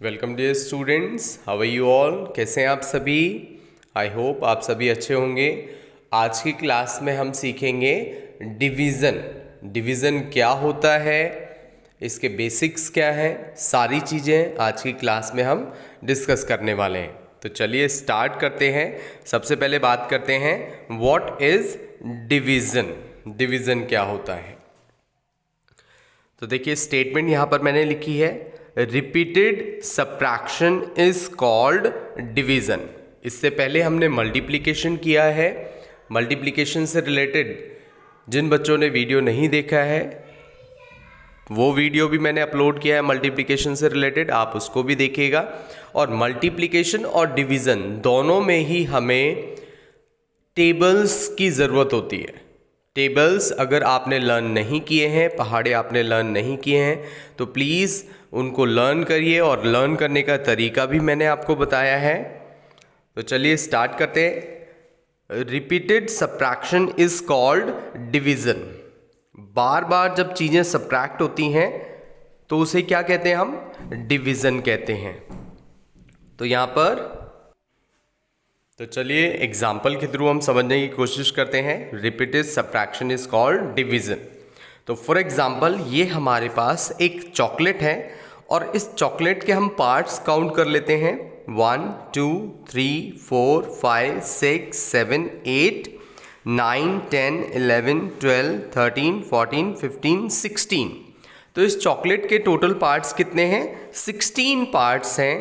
Welcome dear students, how are you all. कैसे हैं आप सभी। आई होप आप सभी अच्छे होंगे। आज की क्लास में हम सीखेंगे डिवीज़न। डिवीज़न क्या होता है, इसके बेसिक्स क्या हैं, सारी चीज़ें आज की क्लास में हम डिस्कस करने वाले हैं। तो चलिए स्टार्ट करते हैं। सबसे पहले बात करते हैं व्हाट इज़ डिवीज़न। डिवीज़न क्या होता है। तो देखिए स्टेटमेंट यहाँ पर मैंने लिखी है, repeated subtraction is called division. इससे पहले हमने मल्टीप्लिकेशन किया है। मल्टीप्लिकेशन से रिलेटेड जिन बच्चों ने वीडियो नहीं देखा है वो वीडियो भी मैंने अपलोड किया है मल्टीप्लिकेशन से रिलेटेड, आप उसको भी देखिएगा। और मल्टीप्लिकेशन और डिवीज़न दोनों में ही हमें टेबल्स की ज़रूरत होती है। टेबल्स अगर आपने लर्न नहीं किए हैं, पहाड़े आपने लर्न नहीं किए हैं, तो प्लीज़ उनको लर्न करिए। और लर्न करने का तरीका भी मैंने आपको बताया है। तो चलिए स्टार्ट करते हैं। Repeated subtraction is called division. बार बार जब चीज़ें सब्ट्रैक्ट होती हैं तो उसे क्या कहते हैं, हम डिवीज़न कहते हैं। तो यहाँ पर तो चलिए एग्जाम्पल के थ्रू हम समझने की कोशिश करते हैं। Repeated subtraction is called division. तो फॉर एग्जाम्पल ये हमारे पास एक चॉकलेट है और इस चॉकलेट के हम पार्ट्स काउंट कर लेते हैं। 1 2 3 4 5 6 7 8 9 10 11 12 13 14 15 16। तो इस चॉकलेट के टोटल पार्ट्स कितने हैं, 16 पार्ट्स हैं।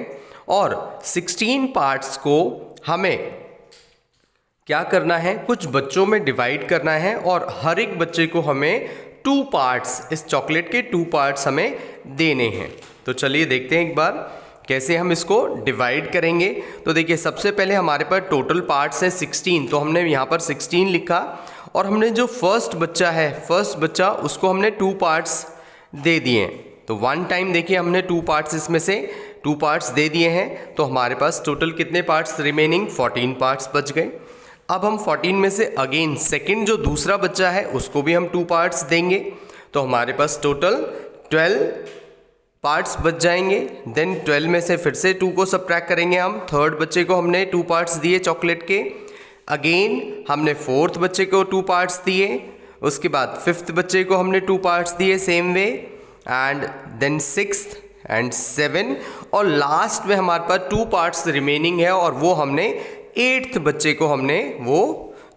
और 16 पार्ट्स को हमें क्या करना है, कुछ बच्चों में डिवाइड करना है और हर एक बच्चे को हमें 2 पार्ट्स, इस चॉकलेट के 2 पार्ट्स हमें देने हैं। तो चलिए देखते हैं एक बार कैसे हम इसको डिवाइड करेंगे। तो देखिए सबसे पहले हमारे पास टोटल पार्ट्स हैं 16, तो हमने यहाँ पर 16 लिखा। और हमने जो फर्स्ट बच्चा उसको हमने 2 पार्ट्स दे दिए हैं। तो वन टाइम देखिए हमने 2 पार्ट्स, इसमें से 2 पार्ट्स दे दिए हैं। तो हमारे पास टोटल कितने पार्ट्स रिमेनिंग, 14 पार्ट्स बच गए। अब हम 14 में से अगेन सेकंड जो दूसरा बच्चा है उसको भी हम 2 पार्ट्स देंगे। तो हमारे पास टोटल 12 पार्ट्स बच जाएंगे। देन 12 में से फिर से 2 को सब्ट्रैक्ट करेंगे हम। थर्ड बच्चे को हमने 2 पार्ट्स दिए चॉकलेट के। अगेन हमने फोर्थ बच्चे को 2 पार्ट्स दिए। उसके बाद फिफ्थ बच्चे को हमने 2 पार्ट्स दिए same way. And then sixth and 7 और लास्ट में हमारे पास 2 पार्ट्स रिमेनिंग है और वो हमने 8th बच्चे को हमने वो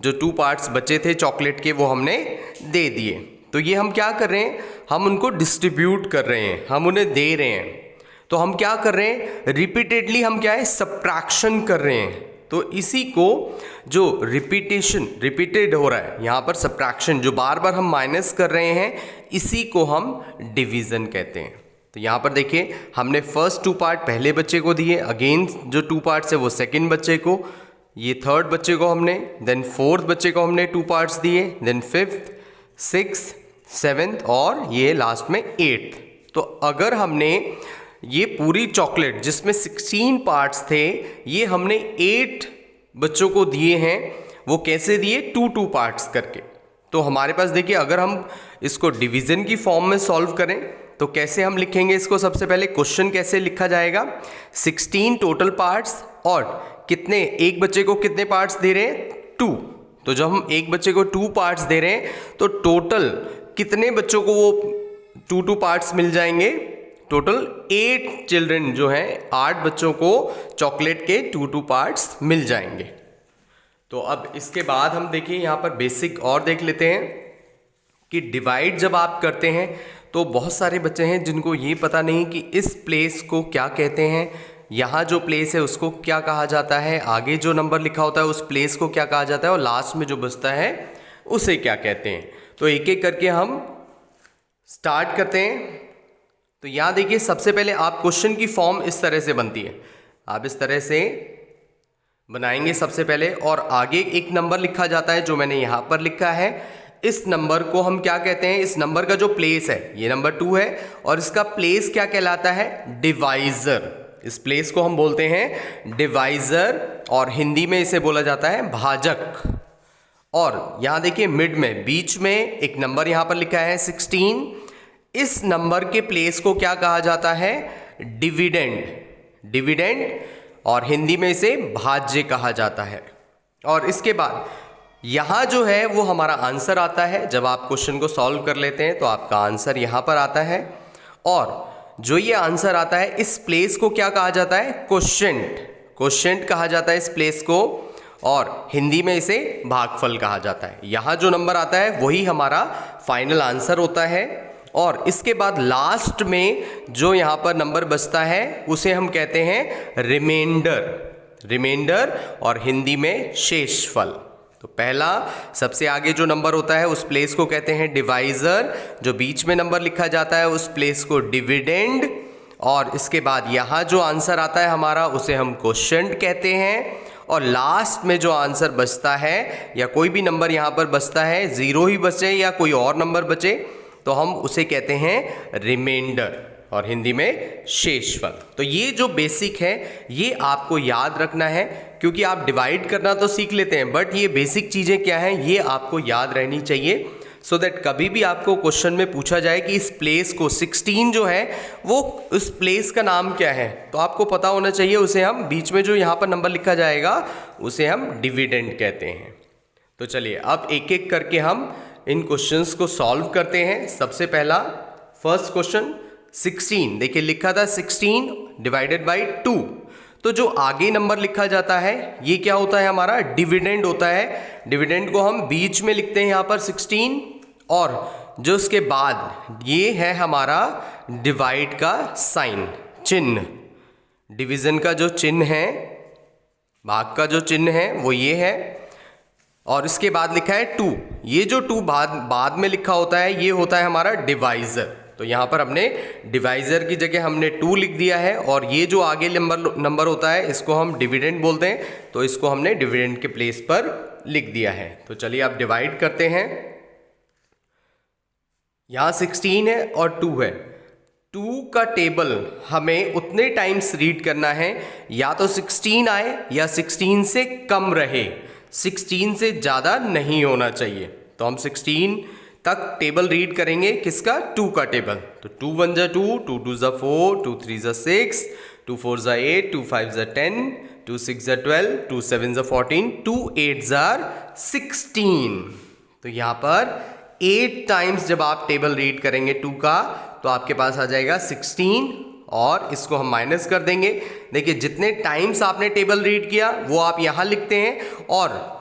जो 2 पार्ट्स बचे थे चॉकलेट के वो हमने दे दिए। तो ये हम क्या कर रहे हैं, हम उनको डिस्ट्रीब्यूट कर रहे हैं, हम उन्हें दे रहे हैं। तो हम क्या कर रहे हैं, रिपीटेडली हम क्या है, सब्ट्रैक्शन कर रहे हैं। तो इसी को जो रिपीटेड हो रहा है यहाँ पर सब्ट्रैक्शन, जो बार बार हम माइनस कर रहे हैं, इसी को हम डिवीज़न कहते हैं। तो यहाँ पर देखिए हमने फर्स्ट 2 पार्ट पहले बच्चे को दिए, अगेन जो 2 पार्ट्स है वो सेकंड बच्चे को, ये थर्ड बच्चे को हमने, देन फोर्थ बच्चे को हमने 2 पार्ट्स दिए, देन फिफ्थ, सिक्स्थ, 7th और ये लास्ट में 8th। तो अगर हमने ये पूरी चॉकलेट जिसमें 16 पार्ट्स थे ये हमने 8 बच्चों को दिए हैं, वो कैसे दिए, 2 पार्ट्स करके। तो हमारे पास देखिए अगर हम इसको डिवीज़न की फॉर्म में सॉल्व करें तो कैसे हम लिखेंगे इसको। सबसे पहले क्वेश्चन कैसे लिखा जाएगा, 16 टोटल पार्ट्स और कितने, एक बच्चे को कितने पार्ट्स दे रहे हैं, 2। तो जब हम एक बच्चे को 2 पार्ट्स दे रहे हैं तो टोटल कितने बच्चों को वो 2 पार्ट्स मिल जाएंगे, टोटल 8 चिल्ड्रन जो हैं, 8 बच्चों को चॉकलेट के 2 पार्ट्स मिल जाएंगे। तो अब इसके बाद हम देखिए यहाँ पर बेसिक और देख लेते हैं कि डिवाइड जब आप करते हैं तो बहुत सारे बच्चे हैं जिनको ये पता नहीं कि इस प्लेस को क्या कहते हैं, यहाँ जो प्लेस है उसको क्या कहा जाता है, आगे जो नंबर लिखा होता है उस प्लेस को क्या कहा जाता है और लास्ट में जो बचता है उसे क्या कहते हैं। तो एक एक करके हम स्टार्ट करते हैं। तो यहाँ देखिए सबसे पहले आप क्वेश्चन की फॉर्म इस तरह से बनती है, आप इस तरह से बनाएंगे सबसे पहले और आगे एक नंबर लिखा जाता है जो मैंने यहाँ पर लिखा है। इस नंबर को हम क्या कहते हैं, इस नंबर का जो प्लेस है, ये नंबर 2 है और इसका प्लेस क्या कहलाता है, डिवाइज़र। इस प्लेस को हम बोलते हैं डिवाइज़र और हिंदी में इसे बोला जाता है भाजक। और यहाँ देखिए मिड में, बीच में एक नंबर यहाँ पर लिखा है 16। इस नंबर के प्लेस को क्या कहा जाता है, डिविडेंड। डिविडेंड, और हिंदी में इसे भाज्य कहा जाता है। और इसके बाद यहाँ जो है वो हमारा आंसर आता है। जब आप क्वेश्चन को सॉल्व कर लेते हैं तो आपका आंसर यहाँ पर आता है, और जो ये आंसर आता है इस प्लेस को क्या कहा जाता है? क्वोशिएंट। क्वोशिएंट कहा जाता है इस प्लेस को, और हिंदी में इसे भागफल कहा जाता है। यहाँ जो नंबर आता है वही हमारा फाइनल आंसर होता है, और इसके बाद लास्ट में जो यहाँ पर नंबर बचता है उसे हम कहते हैं रिमाइंडर। रिमाइंडर, और हिंदी में शेषफल। तो पहला सबसे आगे जो नंबर होता है उस प्लेस को कहते हैं डिवाइजर, जो बीच में नंबर लिखा जाता है उस प्लेस को डिविडेंड, और इसके बाद यहाँ जो आंसर आता है हमारा उसे हम क्वोशिएंट कहते हैं, और लास्ट में जो आंसर बचता है या कोई भी नंबर यहाँ पर बचता है, 0 ही बचे या कोई और नंबर बचे, तो हम उसे कहते हैं रिमाइंडर, और हिंदी में शेषफल। तो ये जो बेसिक है ये आपको याद रखना है, क्योंकि आप डिवाइड करना तो सीख लेते हैं बट ये बेसिक चीज़ें क्या हैं ये आपको याद रहनी चाहिए, सो दैट कभी भी आपको क्वेश्चन में पूछा जाए कि इस प्लेस को 16 जो है वो उस प्लेस का नाम क्या है, तो आपको पता होना चाहिए। उसे हम बीच में जो यहाँ पर नंबर लिखा जाएगा उसे हम डिविडेंड कहते हैं। तो चलिए अब एक एक करके हम इन क्वेश्चंस को सॉल्व करते हैं। सबसे पहला फर्स्ट क्वेश्चन 16, देखिए लिखा था 16 डिवाइडेड बाई 2, तो जो आगे नंबर लिखा जाता है ये क्या होता है? हमारा डिविडेंड होता है। डिविडेंड को हम बीच में लिखते हैं यहाँ पर 16, और जो उसके बाद ये है हमारा डिवाइड का साइन, चिन्ह। डिवीजन का जो चिन्ह है, भाग का जो चिन्ह है वो ये है, और इसके बाद लिखा है 2। ये जो 2 बाद में लिखा होता है ये होता है हमारा डिवाइजर। तो यहाँ पर हमने डिवाइजर की जगह हमने 2 लिख दिया है, और ये जो आगे नंबर होता है इसको हम डिविडेंड बोलते हैं, तो इसको हमने डिविडेंड के प्लेस पर लिख दिया है। तो चलिए आप डिवाइड करते हैं। यहाँ 16 है और 2 है। 2 का टेबल हमें उतने टाइम्स रीड करना है, या तो 16 आए या 16 से कम रहे, 16 से ज़्यादा नहीं होना चाहिए। तो हम 16 तक टेबल रीड करेंगे, किसका? 2 का टेबल। तो 2 1 जा 2, 2 2 जा 4, 2 3 जा 6, 2 4 जा 8, 2 5 जा 10, 2 6 जा 12, 2 7 जा 14, 2 8 जा 16। तो यहाँ पर 8 टाइम्स जब आप टेबल रीड करेंगे 2 का, तो आपके पास आ जाएगा 16, और इसको हम माइनस कर देंगे। देखिए जितने टाइम्स आपने टेबल रीड किया वो आप यहाँ लिखते हैं, और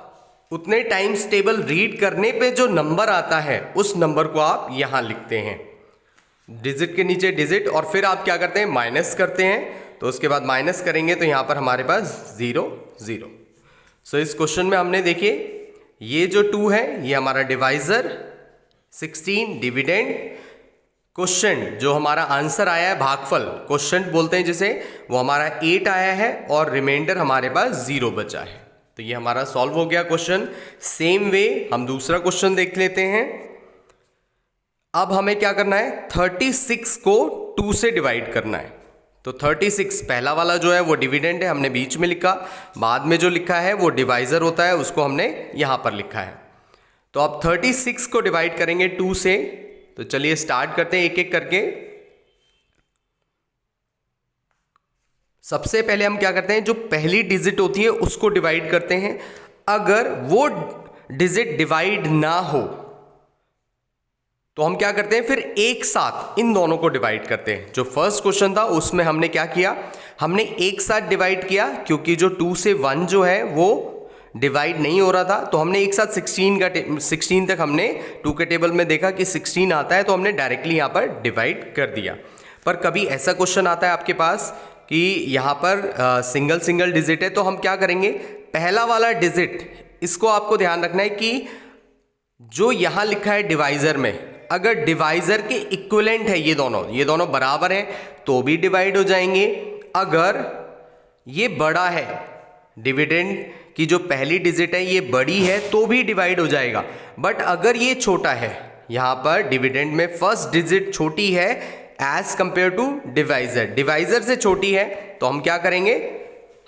उतने टाइम्स टेबल रीड करने पे जो नंबर आता है उस नंबर को आप यहाँ लिखते हैं, डिजिट के नीचे डिजिट, और फिर आप क्या करते हैं? माइनस करते हैं। तो उसके बाद माइनस करेंगे तो यहाँ पर हमारे पास 0 0। सो इस क्वेश्चन में हमने देखिए ये जो 2 है ये हमारा डिवाइजर, 16 डिविडेंड, क्वोशिएंट जो हमारा आंसर आया है भागफल, क्वोशिएंट बोलते हैं जिसे, वो हमारा 8 आया है, और रिमाइंडर हमारे पास 0 बचा है। तो ये हमारा सॉल्व हो गया क्वेश्चन। सेम वे हम दूसरा क्वेश्चन देख लेते हैं। अब हमें क्या करना है? 36 को 2 से डिवाइड करना है। तो 36 पहला वाला जो है वो डिविडेंड है, हमने बीच में लिखा, बाद में जो लिखा है वो डिवाइजर होता है, उसको हमने यहां पर लिखा है। तो अब 36 को डिवाइड करेंगे 2 से। तो चलिए स्टार्ट करते हैं एक एक करके। सबसे पहले हम क्या करते हैं? जो पहली डिजिट होती है उसको डिवाइड करते हैं। अगर वो डिजिट डिवाइड ना हो तो हम क्या करते हैं? फिर एक साथ इन दोनों को डिवाइड करते हैं। जो फर्स्ट क्वेश्चन था उसमें हमने क्या किया? हमने एक साथ डिवाइड किया, क्योंकि जो 2 से 1 जो है वो डिवाइड नहीं हो रहा था, तो हमने एक साथ 16 तक हमने 2 के टेबल में देखा कि 16 आता है, तो हमने डायरेक्टली यहाँ पर डिवाइड कर दिया। पर कभी ऐसा क्वेश्चन आता है आपके पास कि यहाँ पर सिंगल डिजिट है, तो हम क्या करेंगे? पहला वाला डिजिट, इसको आपको ध्यान रखना है कि जो यहाँ लिखा है डिवाइजर में, अगर डिवाइजर के इक्विवेलेंट है ये दोनों बराबर हैं तो भी डिवाइड हो जाएंगे। अगर ये बड़ा है, डिविडेंड की जो पहली डिजिट है ये बड़ी है तो भी डिवाइड हो जाएगा। बट अगर ये छोटा है, यहाँ पर डिविडेंड में फर्स्ट डिजिट छोटी है एज कंपेयर टू डिवाइजर से छोटी है, तो हम क्या करेंगे?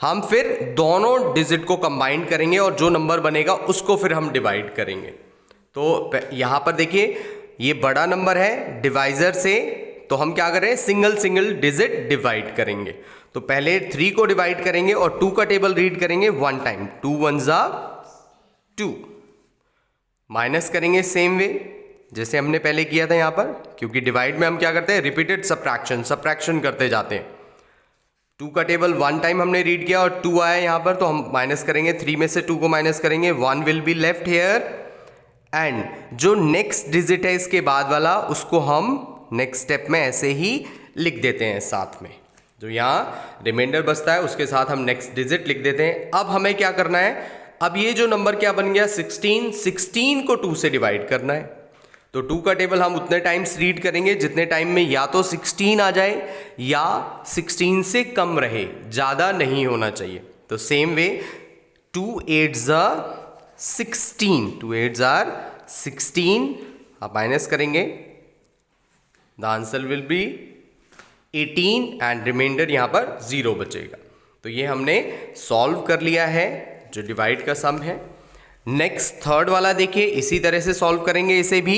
हम फिर दोनों डिजिट को कंबाइन करेंगे और जो नंबर बनेगा उसको फिर हम डिवाइड करेंगे। तो यहाँ पर देखिए ये बड़ा नंबर है डिवाइजर से, तो हम क्या करें, सिंगल सिंगल डिजिट डिवाइड करेंगे। तो पहले 3 को डिवाइड करेंगे और 2 का टेबल रीड करेंगे 1 टाइम, 2 1 2। माइनस करेंगे सेम वे जैसे हमने पहले किया था यहाँ पर, क्योंकि डिवाइड में हम क्या करते हैं, रिपीटेड सब्ट्रैक्शन करते जाते हैं। 2 का टेबल 1 टाइम हमने रीड किया और 2 आया यहाँ पर, तो हम माइनस करेंगे, 3 में से 2 को माइनस करेंगे, 1 will be left here. And जो नेक्स्ट डिजिट है इसके बाद वाला, उसको हम नेक्स्ट स्टेप में ऐसे ही लिख देते हैं साथ में। जो यहाँ रिमाइंडर बचता है उसके साथ हम नेक्स्ट डिजिट लिख देते हैं। अब हमें क्या करना है, अब ये जो नंबर क्या बन गया 16 को 2 से डिवाइड करना है। तो 2 का टेबल हम उतने टाइम्स रीड करेंगे जितने टाइम में या तो 16 आ जाए या 16 से कम रहे, ज़्यादा नहीं होना चाहिए। तो same way 2 8s are 16, 2 8s are 16, आप माइनस करेंगे, the answer will be 18 and remainder यहाँ पर 0 बचेगा। तो ये हमने सॉल्व कर लिया है जो डिवाइड का सम है। नेक्स्ट थर्ड वाला देखिए, इसी तरह से सॉल्व करेंगे इसे भी।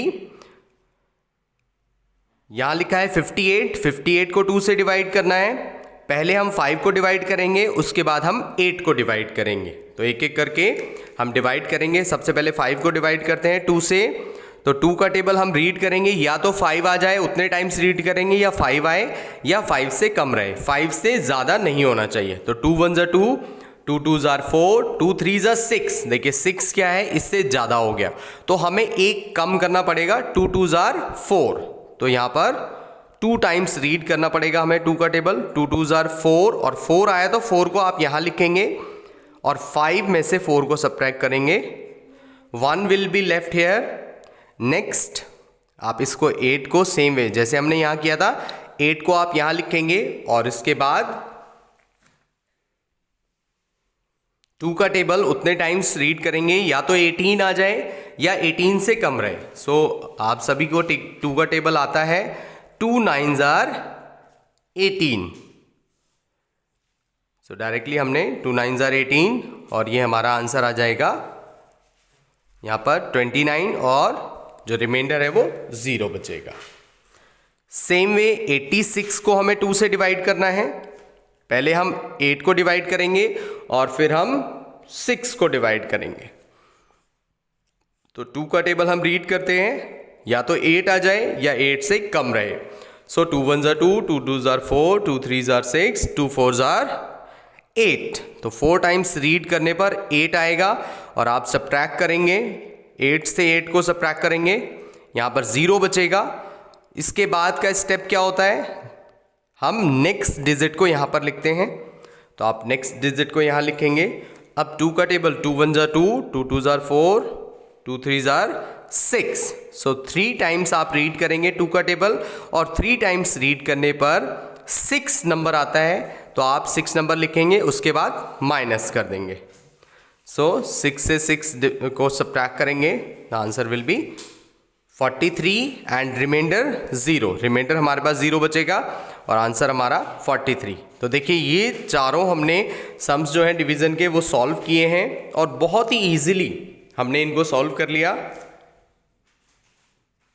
यहां लिखा है 58 को 2 से डिवाइड करना है। पहले हम 5 को डिवाइड करेंगे, उसके बाद हम 8 को डिवाइड करेंगे। तो एक एक करके हम डिवाइड करेंगे। सबसे पहले 5 को डिवाइड करते हैं 2 से। तो 2 का टेबल हम रीड करेंगे, या तो 5 आ जाए उतने टाइम्स रीड करेंगे, या 5 आए या 5 से कम रहे, 5 से ज़्यादा नहीं होना चाहिए। तो 2 1 2, 2 2 4, 2 3 6। देखिए 6 क्या है, इससे ज़्यादा हो गया, तो हमें एक कम करना पड़ेगा, 2 2 4। तो यहाँ पर 2 टाइम्स रीड करना पड़ेगा हमें 2 का टेबल। 2 2 4 और 4 आया तो 4 को आप यहाँ लिखेंगे और 5 में से 4 को सब्ट्रैक्ट करेंगे, 1 will be left here. Next आप इसको 8 को सेम वे जैसे हमने यहाँ किया था, 8 को आप यहाँ लिखेंगे और इसके बाद 2 का टेबल उतने टाइम्स रीड करेंगे, या तो 18 आ जाए या 18 से कम रहे। सो आप सभी को 2 का टेबल आता है, 2 9s are 18। सो डायरेक्टली हमने 2 9s are 18 और ये हमारा आंसर आ जाएगा यहाँ पर 29 और जो रिमाइंडर है वो 0 बचेगा। सेम वे 86 को हमें 2 से डिवाइड करना है। पहले हम 8 को डिवाइड करेंगे और फिर हम 6 को डिवाइड करेंगे। तो 2 का टेबल हम रीड करते हैं, या तो 8 आ जाए या 8 से कम रहे। सो 2 1 2, 2 2 4, 2 3 6, 2 4 8। तो 4 टाइम्स रीड करने पर 8 आएगा और आप सब्ट्रैक्ट करेंगे, 8 से 8 को सब्ट्रैक्ट करेंगे, यहाँ पर 0 बचेगा। इसके बाद का स्टेप क्या होता है, हम नेक्स्ट डिजिट को यहाँ पर लिखते हैं। तो आप नेक्स्ट डिजिट को यहाँ लिखेंगे। अब 2 का टेबल 2 1 2, 2 2 4, 2 3 6। सो 3 टाइम्स आप रीड करेंगे 2 का टेबल और 3 टाइम्स रीड करने पर 6 नंबर आता है, तो आप 6 नंबर लिखेंगे, उसके बाद माइनस कर देंगे। सो 6 से 6 को सब्ट्रैक्ट करेंगे, the answer will be 43 and remainder 0। Remainder हमारे पास 0 बचेगा और आंसर हमारा 43। तो देखिए ये चारों हमने सम्स जो हैं डिवीज़न के वो सॉल्व किए हैं और बहुत ही ईजिली हमने इनको सॉल्व कर लिया।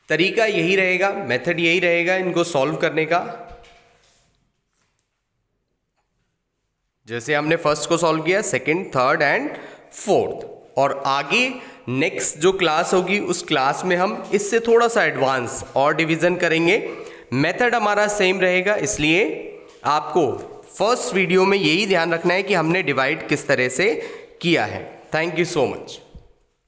तरीका यही रहेगा, मेथड यही रहेगा इनको सॉल्व करने का। जैसे हमने फर्स्ट को सॉल्व किया, सेकंड, थर्ड एंड फोर्थ, और आगे नेक्स्ट जो क्लास होगी उस क्लास में हम इससे थोड़ा सा एडवांस और डिवीजन करेंगे। मेथड हमारा सेम रहेगा, इसलिए आपको फर्स्ट वीडियो में यही ध्यान रखना है कि हमने डिवाइड किस तरह से किया है। Thank you so much.